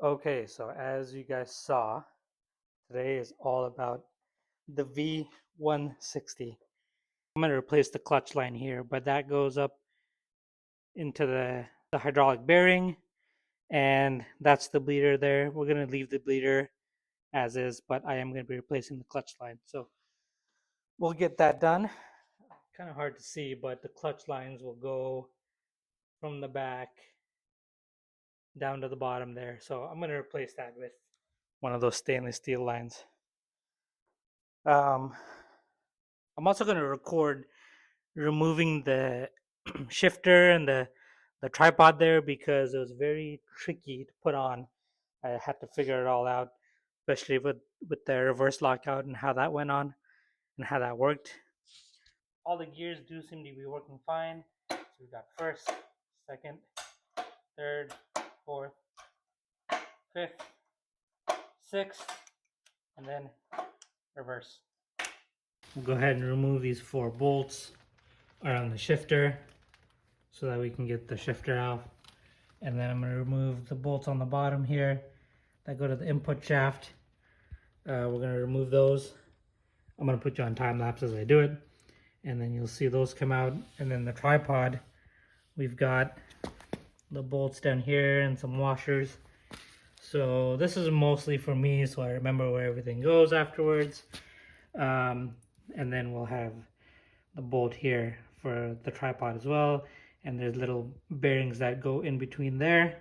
Okay, so as you guys saw, today is all about the V160. I'm going to replace the clutch line here, but that goes up into the hydraulic bearing, and that's the bleeder there. We're going to leave the bleeder as is, but I am going to be replacing the clutch line. So we'll get that done. Kind of hard to see, but the clutch lines will go from the back down to the bottom there. So I'm going to replace that with one of those stainless steel lines. Um, I'm also going to record removing the shifter and the tripod there because it was very tricky to put on. I had to figure it all out, especially with the reverse lockout and how that went on and how that worked. All the gears do seem to be working fine. So we got first, second, third, fourth, fifth, sixth, and then reverse. We'll go ahead and remove these 4 bolts around the shifter so that we can get the shifter out. And then I'm going to remove the bolts on the bottom here that go to the input shaft. We're going to remove those. I'm going to put you on time lapse as I do it. And then you'll see those come out. And then the tripod, we've got the bolts down here and some washers. So this is mostly for me so I remember where everything goes afterwards. And then we'll have the bolt here for the tripod as well. And there's little bearings that go in between there.